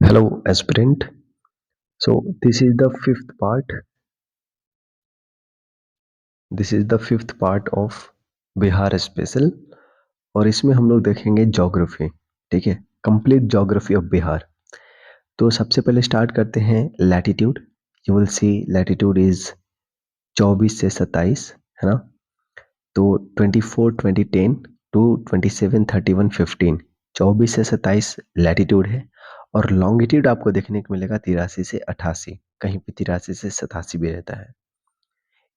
Hello, aspirant. So this is the fifth part. This is the fifth part of Bihar special और इसमें हम लोग देखेंगे ज्योग्राफी। ठीक है, कंप्लीट ज्योग्राफी ऑफ बिहार। तो सबसे पहले स्टार्ट करते हैं latitude. You will see latitude is 24 से 27, है ना। तो 24 2010 टू 27 31 15, 24 से 27 लैटिट्यूड है। और लॉन्गिट्यूड आपको देखने को मिलेगा 83 से 88, कहीं पे 83 से 87 भी रहता है।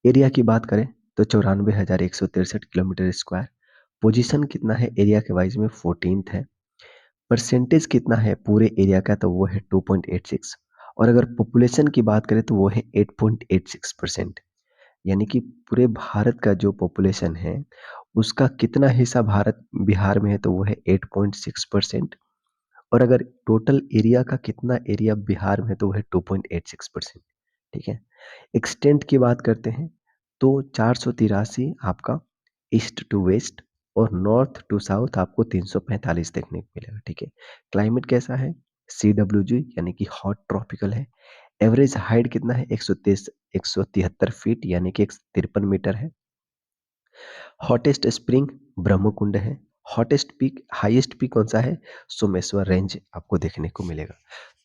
एरिया की बात करें तो 94,163 किलोमीटर स्क्वायर। पोजीशन कितना है एरिया के वाइज में? 14th है। परसेंटेज कितना है पूरे एरिया का? तो वो है 2.86। और अगर पॉपुलेशन की बात करें तो वो है 8.86%। यानी कि पूरे भारत का जो पॉपुलेशन है उसका कितना हिस्सा भारत बिहार में है? तो वो है 8.6%। और अगर टोटल एरिया का कितना एरिया बिहार में है तो वो है 2.86%। ठीक है। एक्सटेंट की बात करते हैं तो 483 आपका ईस्ट टू वेस्ट और नॉर्थ टू साउथ आपको 345 देखने को मिलेगा। ठीक है। क्लाइमेट कैसा है? CWG यानी कि हॉट ट्रॉपिकल है। एवरेज हाइट कितना है? 173 फीट यानी कि 153 मीटर है। हॉटेस्ट स्प्रिंग ब्रह्मकुंड है। हॉटेस्ट पीक, हाईएस्ट पीक कौन सा है? सोमेश्वर रेंज आपको देखने को मिलेगा।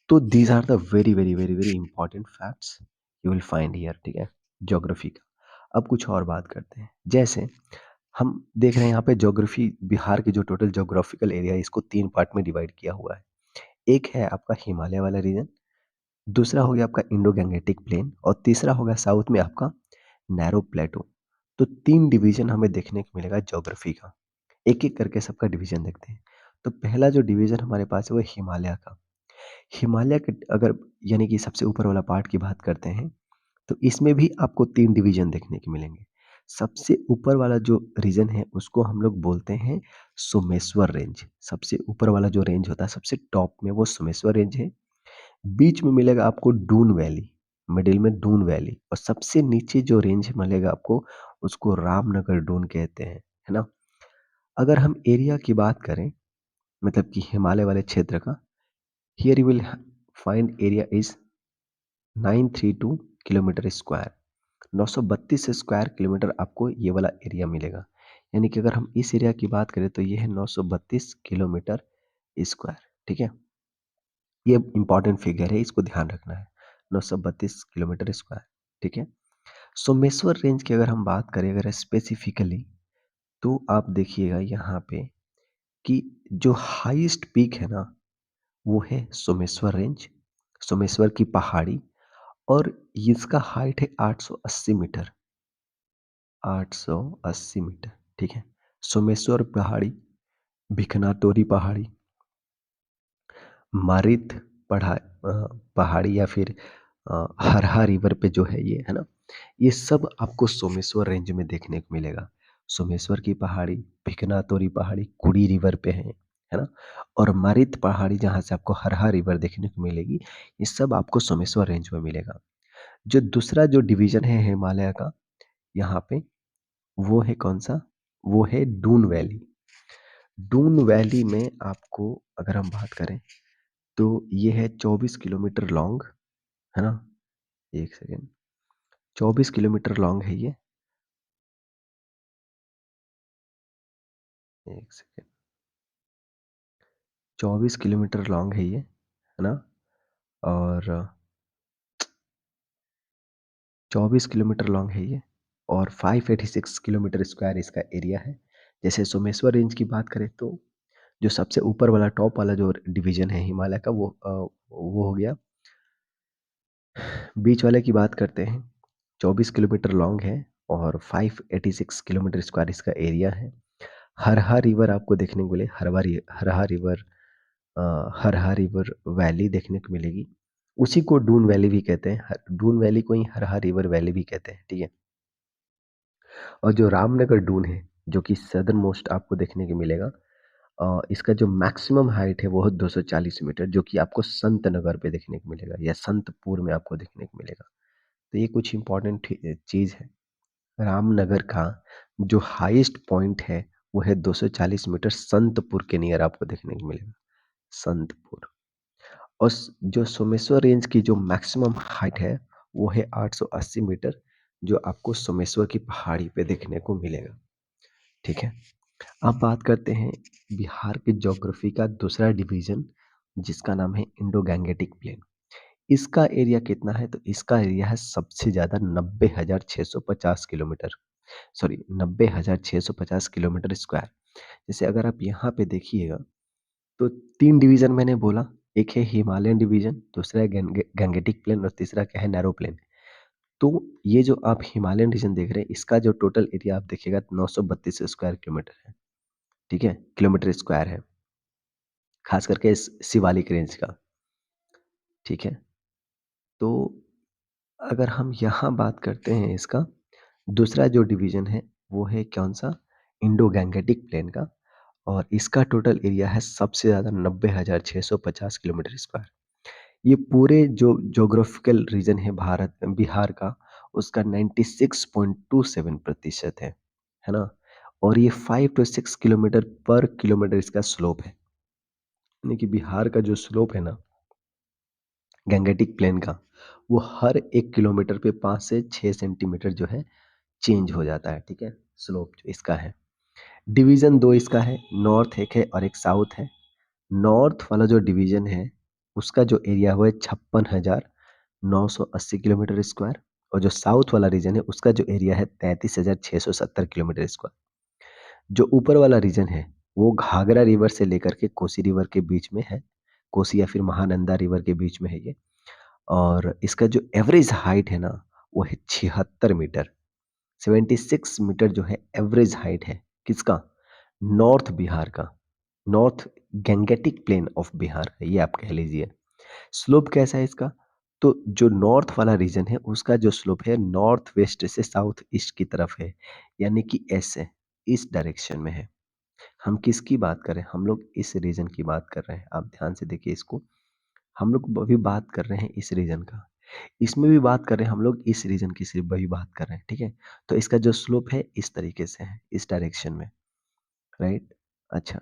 तो these are the very very very very important facts you will find here. ठीक है, ज्योग्राफी का। अब कुछ और बात करते हैं। जैसे हम देख रहे हैं यहाँ पे ज्योग्राफी, बिहार की जो टोटल ज्योग्राफिकल एरिया है इसको 3 पार्ट में डिवाइड किया हुआ है। एक है आपका हिमालय वाला रीजन, दूसरा हो गया आपका इंडो गैंगेटिक प्लेन और तीसरा हो गया साउथ में आपका नैरो प्लेटो। तो 3 डिवीजन हमें देखने को मिलेगा ज्योग्राफी का। एक एक करके सबका डिवीजन देखते हैं। तो पहला जो डिवीजन हमारे पास है वो हिमालय का। हिमालय के अगर यानी कि सबसे ऊपर वाला पार्ट की बात करते हैं तो इसमें भी आपको 3 डिवीजन देखने को मिलेंगे। सबसे ऊपर वाला जो रीजन है उसको हम लोग बोलते हैं सोमेश्वर रेंज। सबसे ऊपर वाला जो रेंज होता है सबसे टॉप में वो सोमेश्वर रेंज है। बीच में मिलेगा आपको डून वैली, मिडिल में डून वैली, और सबसे नीचे जो रेंज मिलेगा आपको उसको रामनगर डून कहते हैं, है ना। अगर हम एरिया की बात करें मतलब कि हिमालय वाले क्षेत्र का, here you will find area is 932 kilometre square. 932 square kilometre आपको ये वाला एरिया मिलेगा। यानी कि अगर हम इस एरिया की बात करें तो ये है 932 किलोमीटर स्क्वायर। ठीक है, ये इंपॉर्टेंट फिगर है, इसको ध्यान रखना है। 932 किलोमीटर स्क्वायर। ठीक है। सोमेश्वर रेंज की अगर हम बात करें अगर स्पेसिफिकली, तो आप देखिएगा यहाँ पे कि जो हाईएस्ट पीक है ना वो है सोमेश्वर रेंज, सोमेश्वर की पहाड़ी। और इसका हाइट है 880 मीटर, 880 मीटर। ठीक है। सोमेश्वर पहाड़ी, भिखनातोरी पहाड़ी, मारित पहाड़ी या फिर हरहा रिवर पे जो है ये, है ना, ये सब आपको सोमेश्वर रेंज में देखने को मिलेगा। सोमेश्वर की पहाड़ी, भिखनातोरी पहाड़ी कुड़ी रिवर पे है ना। और मारित पहाड़ी जहाँ से आपको हरहा रिवर देखने को मिलेगी, ये सब आपको सोमेश्वर रेंज में मिलेगा। जो दूसरा जो डिवीजन है हिमालय का यहाँ पे, वो है कौन सा? वो है डून वैली। डून वैली में आपको अगर हम बात करें तो ये है 24 किलोमीटर लॉन्ग, है ना। एक सेकेंड, 24 किलोमीटर लॉन्ग है ये। एक सेकेंड, 24 किलोमीटर लॉन्ग है ये, है ना। और 24 किलोमीटर लॉन्ग है ये और 586 किलोमीटर स्क्वायर इसका एरिया है। जैसे सोमेश्वर रेंज की बात करें तो जो सबसे ऊपर वाला टॉप वाला जो डिवीजन है हिमालय का वो हो गया। बीच वाले की बात करते हैं, 24 किलोमीटर लॉन्ग है और 586 किलोमीटर स्क्वायर इसका एरिया है। हरहा रिवर आपको देखने को मिले, हरहा रिवर वैली देखने को मिलेगी। उसी को डून वैली भी कहते हैं, डून वैली को ही हरहा रिवर वैली भी कहते हैं। ठीक है। और जो रामनगर डून है जो कि सदर्न मोस्ट आपको देखने को मिलेगा, इसका जो मैक्सिमम हाइट है वो है 240 मीटर, जो कि आपको संत नगर पे देखने को मिलेगा या संतपुर में आपको देखने को मिलेगा। तो ये कुछ इंपॉर्टेंट चीज़ है। रामनगर का जो हाईएस्ट पॉइंट है वो है 240 मीटर, संतपुर के नियर आपको देखने को मिलेगा, संतपुर। और जो सोमेश्वर रेंज की जो मैक्सिमम हाइट है वो है 880 मीटर, जो आपको सोमेश्वर की पहाड़ी पे देखने को मिलेगा। ठीक है, अब बात करते हैं बिहार की ज्योग्राफी का दूसरा डिवीजन, जिसका नाम है इंडो गैंगेटिक प्लेन। इसका एरिया कितना है? तो इसका एरिया है सबसे ज़्यादा 90,650 किलोमीटर, सॉरी 90,650 किलोमीटर स्क्वायर। जैसे अगर आप यहाँ पे देखिएगा तो 3 डिवीज़न मैंने बोला, एक है हिमालयन डिवीज़न, दूसरा है गैंगेटिक प्लेन और तीसरा क्या है? Narrow plain. तो ये जो आप हिमालयन रीजन देख रहे हैं, इसका जो टोटल एरिया आप देखिएगा 932 स्क्वायर किलोमीटर है। ठीक है? किलोमीटर स्क्वायर है, खास करके इस शिवालिक रेंज का। ठीक है? तो अगर हम यहाँ बात करते हैं इसका, दूसरा जो डिवीज़न है, वो है कौन-सा? इंडो गैंगेटिक प्लेन का, और इसका टोटल एरिया है सबसे ज़्यादा 90,650 किलोमीटर स्क्वायर। ये पूरे जो ज्योग्राफिकल रीजन है भारत बिहार का, उसका 96.27% है ना? और ये 5 टू 6 किलोमीटर पर किलोमीटर इसका स्लोप है। यानी कि बिहार का जो स्लोप है ना गैंगेटिक प्लेन का, वो हर 1 किलोमीटर पे 5 से 6 सेंटीमीटर जो है चेंज हो जाता है। ठीक है? स्लोप जो इसका है। डिवीज़न 2 इसका है, नॉर्थ एक है और एक साउथ है। नॉर्थ वाला जो डिवीज़न है, उसका जो एरिया है वो है 56,980 किलोमीटर स्क्वायर, और जो साउथ वाला रीजन है उसका जो एरिया है 33,670 किलोमीटर स्क्वायर। जो ऊपर वाला रीजन है वो घाघरा रिवर से लेकर के कोसी रिवर के बीच में है। कोसी या फिर महानंदा रिवर के बीच में है ये, और इसका जो एवरेज हाइट है ना वो है 76 मीटर। 76 मीटर जो है एवरेज हाइट है किसका? नॉर्थ बिहार का, north Gangetic plain of Bihar का, ये आप कह लीजिए। स्लोप कैसा है इसका? तो जो नॉर्थ वाला रीजन है उसका जो स्लोप है नॉर्थ वेस्ट से साउथ ईस्ट की तरफ है, यानी कि ऐसे इस डायरेक्शन में है। हम किसकी बात कर रहे हैं? हम लोग इस रीजन की बात कर रहे हैं। आप ध्यान से देखिए इसको। हम लोग अभी बात कर रहे हैं इस रीजन का, इसमें भी बात कर रहे हैं हम लोग इस रीजन की, सिर्फ वही बात कर रहे हैं। ठीक है? तो इसका जो स्लोप है इस तरीके से है, इस डायरेक्शन में, राइट? अच्छा,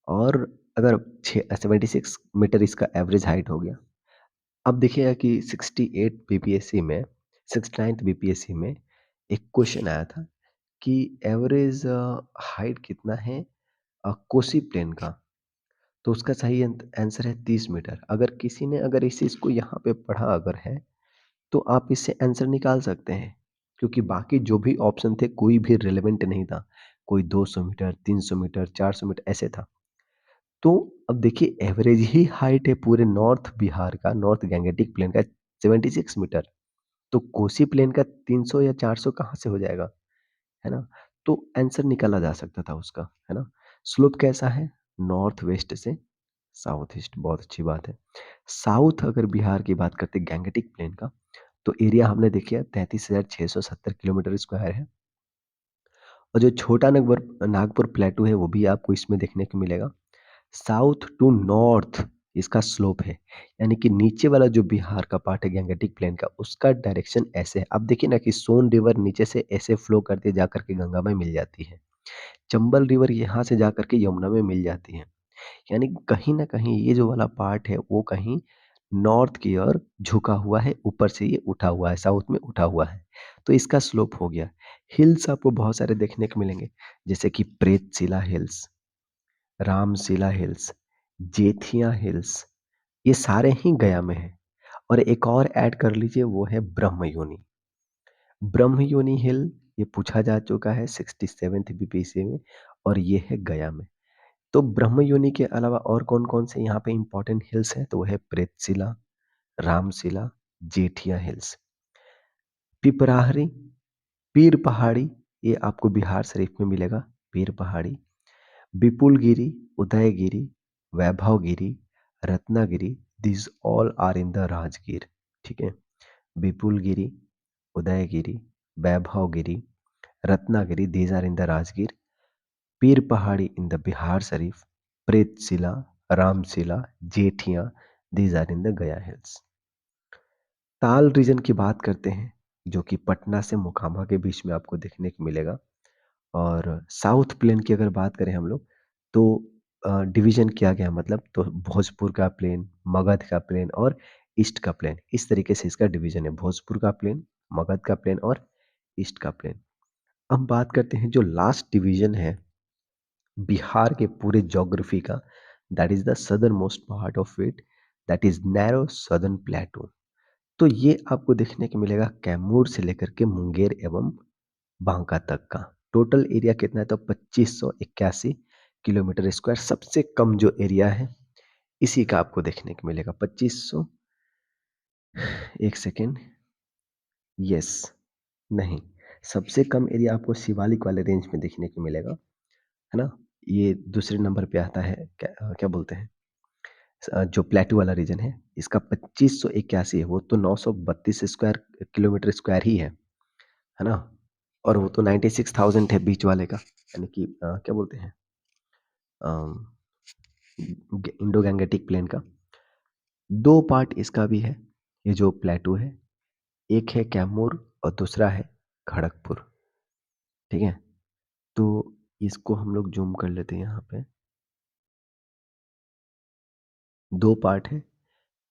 और अगर 76 मीटर इसका एवरेज हाइट हो गया। अब देखिएगा कि 68 बीपीएससी में, 69th बीपीएससी में एक क्वेश्चन आया था कि एवरेज हाइट कितना है कोसी प्लेन का? तो उसका सही आंसर है 30 मीटर। अगर किसी ने अगर इस चीज़ को यहाँ पे पढ़ा अगर है, तो आप इससे आंसर निकाल सकते हैं, क्योंकि बाकी जो भी ऑप्शन थे कोई भी रिलेवेंट नहीं था। कोई 200 मीटर, 300 मीटर, 400 मीटर ऐसे था। तो अब देखिए एवरेज ही हाइट है पूरे नॉर्थ बिहार का, नॉर्थ गैंगेटिक प्लेन का 76 मीटर। तो कोसी प्लेन का 300 या 400 कहाँ से हो जाएगा, है ना? तो आंसर निकाला जा सकता था उसका, है ना? स्लोप कैसा है? नॉर्थ वेस्ट से साउथ ईस्ट, बहुत अच्छी बात है। साउथ अगर बिहार की बात करते हैं गैंगेटिक प्लेन का, तो एरिया हमने देखिए 33,670 किलोमीटर स्क्वायर है, और जो छोटा नागपुर नागपुर प्लेटू है वो भी आपको इसमें देखने को मिलेगा। साउथ टू नॉर्थ इसका स्लोप है, यानी कि नीचे वाला जो बिहार का पार्ट है गैंगेटिक प्लेन का, उसका डायरेक्शन ऐसे है। अब देखिए ना कि सोन रिवर नीचे से ऐसे फ्लो करते जाकर के गंगा में मिल जाती है। चंबल रिवर यहाँ से जाकर के यमुना में मिल जाती है। यानी कि कहीं न कहीं ये जो वाला पार्ट है वो कहीं नॉर्थ की ओर झुका हुआ है, ऊपर से ये उठा हुआ है, साउथ में उठा हुआ है। तो इसका स्लोप हो गया। हिल्स आपको बहुत सारे देखने को मिलेंगे, जैसे कि प्रेतशिला हिल्स, रामशिला हिल्स, जेथिया हिल्स, ये सारे ही गया में हैं। और एक और ऐड कर लीजिए वो है ब्रह्मयोनी। ब्रह्मयोनी हिल ये पूछा जा चुका है 67th बीपीएससी में, और ये है गया में। तो ब्रह्मयोनि के अलावा और कौन-कौन से यहाँ पे इम्पोर्टेंट हिल्स हैं? तो वो है प्रेतशिला, रामशिला, जेठिया हिल्स। पिपराहरी, पीर पहाड़ी, ये आपको बिहार शरीफ में मिलेगा, Pir Pahadi. Vipulgiri, Udaygiri, Vaibhavgiri, Ratnagiri, these all are in the Rajgir. ठीक है? Vipulgiri, Udaygiri, Vaibhavgiri, Ratnagiri, these are in the Rajgir. Pir Pahadi in the Bihar Sharif, Pretshila, Ramshila, Jethian, these are in the Gaya hills. ताल रीजन की बात करते हैं, जो कि पटना से मोकामा के बीच में आपको देखने को मिलेगा। और साउथ प्लेन की अगर बात करें हम लोग, तो डिवीजन किया गया, मतलब तो भोजपुर का प्लेन, मगध का प्लेन और ईस्ट का प्लेन, इस तरीके से इसका डिवीजन है। भोजपुर का प्लेन, मगध का प्लेन और ईस्ट का प्लेन। अब बात करते हैं जो लास्ट डिवीजन है बिहार के पूरे ज्योग्राफी का, that is the southern most part of it, that is narrow southern प्लेटू। तो ये आपको देखने को मिलेगा कैमूर से लेकर के मुंगेर एवं बांका तक का। टोटल एरिया कितना है तो 2581 किलोमीटर स्क्वायर। सबसे कम जो एरिया है इसी का आपको देखने को मिलेगा 2500। एक सेकेंड, यस, नहीं, सबसे कम एरिया आपको शिवालिक वाले रेंज में देखने को मिलेगा, है ना। ये दूसरे नंबर पे आता है, क्या बोलते हैं, जो प्लेटू वाला रीजन है इसका 2581 है, वो तो 932 स्क्वायर किलोमीटर स्क्वायर ही है ना। और वो तो 96,000 है बीच वाले का, यानी कि क्या बोलते हैं, इंडो गैंगेटिक प्लेन का। दो पार्ट इसका भी है, ये जो प्लेटू है, एक है कैमूर और दूसरा है खड़गपुर, ठीक है। तो इसको हम लोग जूम कर लेते हैं। यहाँ पे दो पार्ट है,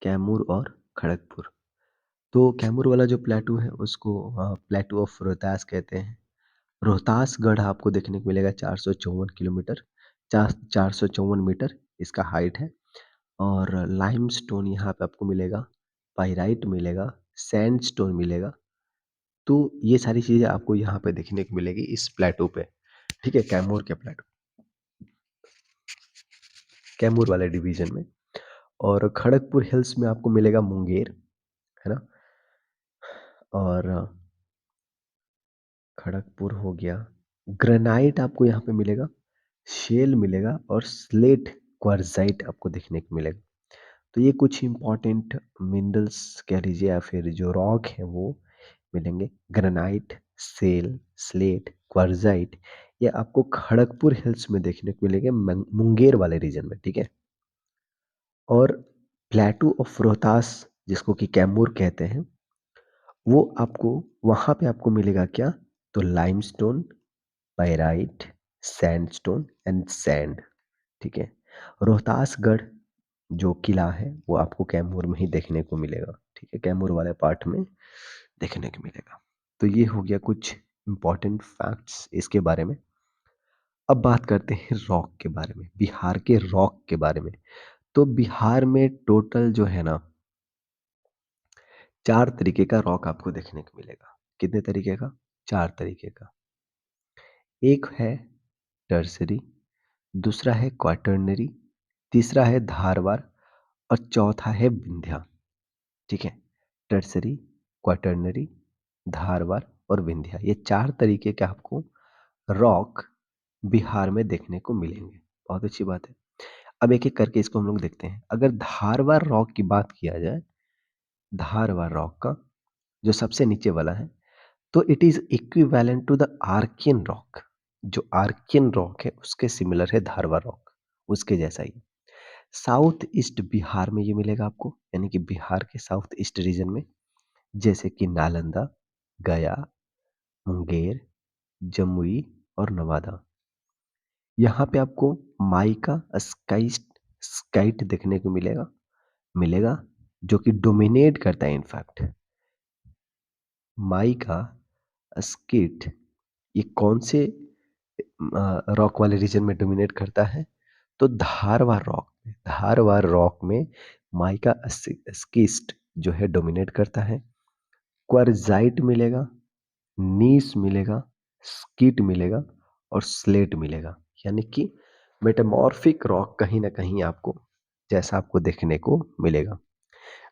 कैमूर और खड़गपुर। तो कैमूर वाला जो प्लेटू है उसको प्लेटू ऑफ रोहतास कहते हैं। रोहतासगढ़ आपको देखने को मिलेगा 454 किलोमीटर, 454 मीटर इसका हाइट है। और लाइमस्टोन यहाँ पे आपको मिलेगा, पाइराइट मिलेगा, सैंडस्टोन मिलेगा। तो ये सारी चीज़ें आपको यहाँ पे देखने को मिलेगी इस प्लेटो पे, ठीक है, कैमूर के प्लेटो, कैमूर वाले डिवीजन में। और खड़गपुर हिल्स में आपको मिलेगा मुंगेर, है ना। और खड़गपुर हो गया। ग्रेनाइट आपको यहाँ पे मिलेगा, शेल मिलेगा और स्लेट क्वार्जाइट आपको देखने को मिलेगा। तो ये कुछ इंपॉर्टेंट मिनरल्स कह लीजिए या फिर जो रॉक है वो मिलेंगे। ग्रेनाइट, सेल, स्लेट, क्वार्जाइट, ये आपको खड़गपुर हिल्स में देखने को मिलेंगे, मुंगेर वाले रीजन में, ठीक है। और प्लेटू ऑफ रोहतास जिसको कि कैमूर कहते हैं, वो आपको वहाँ पे आपको मिलेगा क्या, तो limestone, pyrite, sandstone and sand, ठीक है। रोहतासगढ़ जो किला है वो आपको कैमूर में ही देखने को मिलेगा, ठीक है, कैमूर वाले पार्ट में देखने को मिलेगा। तो ये हो गया कुछ इंपॉर्टेंट फैक्ट्स इसके बारे में। अब बात करते हैं रॉक के बारे में, बिहार के रॉक के बारे में। तो बिहार में टोटल जो है ना 4 तरीके का रॉक आपको देखने को मिलेगा। कितने तरीके का? 4 तरीके का। एक है टर्सरी, दूसरा है क्वाटर्नरी, तीसरा है धारवार और चौथा है विंध्या, ठीक है। टर्सरी, क्वाटर्नरी, धारवार और विंध्या, ये 4 तरीके के आपको रॉक बिहार में देखने को मिलेंगे। बहुत अच्छी बात है। अब एक एक करके इसको हम लोग देखते हैं। अगर धारवार रॉक की बात किया जाए, धारवार रॉक का जो सबसे नीचे वाला है, तो it is equivalent to the Archean rock. जो आर्कियन रॉक है उसके सिमिलर है धारवार रॉक, उसके जैसा ही। साउथ ईस्ट बिहार में ये मिलेगा आपको, यानी कि बिहार के साउथ ईस्ट रीजन में, जैसे कि नालंदा, गया, मुंगेर, जमुई और नवादा। यहाँ पे आपको माइका स्काइस्ट स्काइट देखने को मिलेगा, मिलेगा जो कि डोमिनेट करता है इनफैक्ट। माइका स्किट ये कौन से रॉक वाले रीजन में डोमिनेट करता है, तो धारवार रॉक में। धारवार रॉक में माइका स्किस्ट जो है डोमिनेट करता है। क्वार्जाइट मिलेगा, नीस मिलेगा, स्कीट मिलेगा और स्लेट मिलेगा, यानी कि मेटामॉर्फिक रॉक कहीं ना कहीं आपको जैसा आपको देखने को मिलेगा।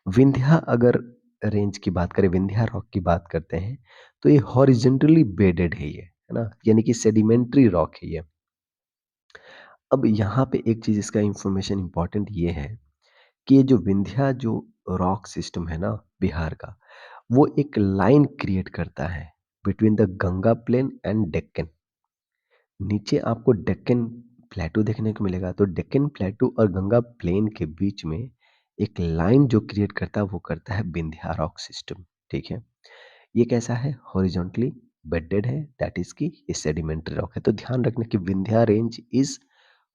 विंध्या अगर रेंज की बात करें, विंध्या रॉक की बात करते हैं, तो ये हॉरिजेंटली बेडेड है, ये है ना, यानी कि सेडिमेंट्री रॉक है ये। अब यहाँ पे एक चीज इसका इंफॉर्मेशन इंपॉर्टेंट ये है कि ये जो विंध्या जो रॉक सिस्टम है ना बिहार का, वो एक लाइन क्रिएट करता है between the Ganga plain and Deccan. नीचे आपको डेक्कन प्लेटू देखने को मिलेगा, तो डेक्कन प्लेटू और गंगा प्लेन के बीच में एक लाइन जो क्रिएट करता है वो करता है विंध्या रॉक सिस्टम, ठीक है। ये कैसा है? हॉरिजॉन्टली बेडेड है, दैट इज की ये सेडिमेंट्री रॉक है। तो ध्यान रखना कि Vindhya range is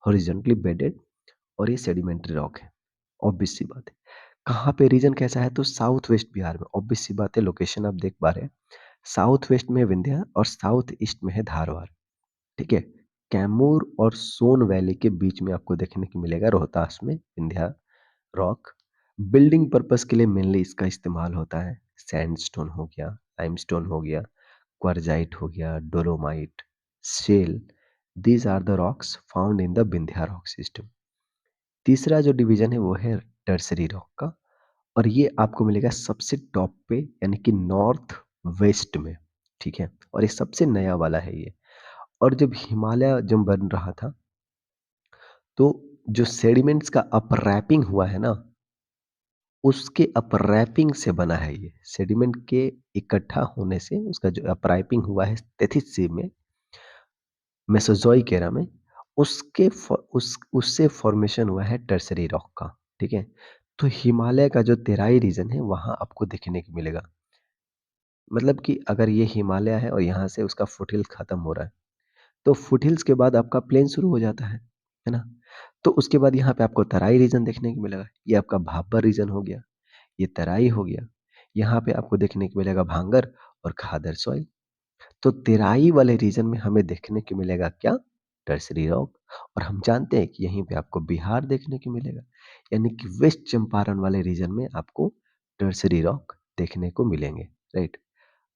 horizontally bedded और ये सेडिमेंट्री रॉक है। ऑब्वियस सी बात है। कहाँ पे रीजन कैसा है? तो साउथ वेस्ट बिहार में। ऑब्वियस सी बात है, लोकेशन आप देख पा रहे हैं। साउथ वेस्ट में विंध्या और साउथ ईस्ट में है धारवाड़। ठीक है। कैमूर और सोन वैली के बीच में आपको देखने को मिलेगा रोहतास में विंध्या रॉक। बिल्डिंग पर्पस के लिए मेनली इसका इस्तेमाल होता है। सैंडस्टोन हो गया, लाइमस्टोन हो गया, क्वार्जाइट हो गया, dolomite, shale, these are the rocks found in the Vindhya rock system. तीसरा जो डिवीजन है वो है टर्सरी रॉक का, और ये आपको मिलेगा सबसे टॉप पे यानी कि नॉर्थ वेस्ट में। ठीक है। और ये सबसे नया वाला है ये। और जब हिमालय जब बन रहा था, तो जो सेडिमेंट्स का अपरैपिंग हुआ है ना, उसके अपरैपिंग से बना है ये। सेडिमेंट के इकट्ठा होने से उसका जो अपरैपिंग हुआ है तेथिस सी में, मेसोजोइक एरा में, उससे फॉर्मेशन हुआ है टर्सरी रॉक का। ठीक है। तो हिमालय का जो तेराई रीजन है वहां आपको देखने को मिलेगा। मतलब कि अगर ये हिमालय है और यहाँ से उसका फुटहिल खत्म हो रहा है, तो फुटहिल्स के बाद आपका प्लेन शुरू हो जाता है ना? तो उसके बाद यहाँ पे आपको तराई रीजन देखने को मिलेगा। ये आपका भाबर रीजन हो गया, ये तराई हो गया। यहाँ पे आपको देखने को मिलेगा भांगर और खादर सॉइल। तो तेराई वाले रीजन में हमें देखने को मिलेगा क्या? Tertiary rock. और हम जानते हैं कि यहीं पे आपको बिहार देखने को मिलेगा, यानी कि वेस्ट चंपारण वाले रीजन में आपको टर्सरी रॉक देखने को मिलेंगे। राइट।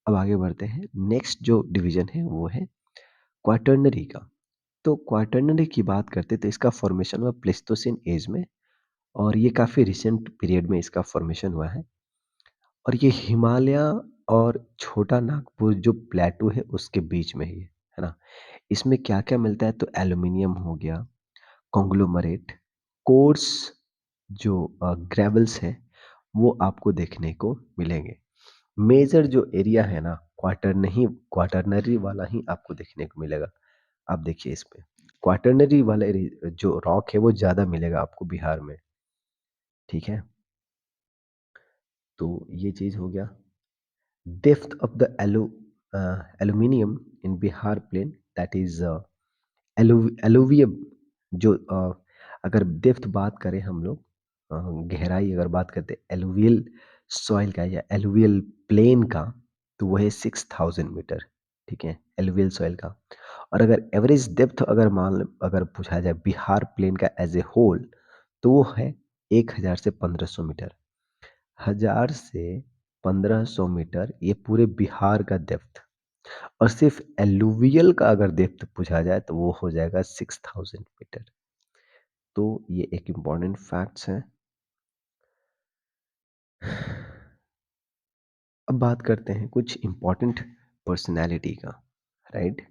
अब आगे बढ़ते हैं। नेक्स्ट जो डिवीजन है वो है क्वाटर्नरी का। तो क्वाटर्नरी की बात करते हैं तो इसका फॉर्मेशन हुआ प्लेस्टोसिन एज में, और ये काफ़ी रिसेंट पीरियड में इसका फॉर्मेशन हुआ है। और ये हिमालय और छोटा नागपुर जो प्लेटू है उसके बीच में ही है ना? इसमें क्या-क्या मिलता है? तो एल्यूमीनियम हो गया, कांग्लोमरेट, कोर्स जो ग्रेवल्स हैं वो आपको देखने को मिलेंगे। मेजर जो एरिया है ना, क्वाटरनरी वाला ही आपको देखने को मिलेगा। आप देखिए इसमें क्वाटरनरी वाले जो रॉक है वो ज़्यादा मिलेगा आपको बिहार में। ठीक है। तो ये चीज़ हो गया। Depth of the aluminium in Bihar plain, that is alluvium. जो अगर डेप्थ बात करें हम लोग, गहराई अगर बात करते हैं एलुवियल सॉइल का या एलुवियल प्लेन का, तो वो है 6000 मीटर। ठीक है, एलुवियल सॉइल का। और अगर एवरेज डेप्थ अगर पूछा जाए बिहार प्लेन का एज ए होल, तो वो है 1000 से 1500 मीटर। 1000 से 1500 मीटर ये पूरे बिहार का डेप्थ। और सिर्फ एलुवियल का अगर डेप्थ पूछा जाए तो वो हो जाएगा 6000 मीटर। तो ये एक इम्पॉर्टेंट फैक्ट्स हैं। अब बात करते हैं कुछ इम्पॉर्टेंट पर्सनैलिटी का। राइट।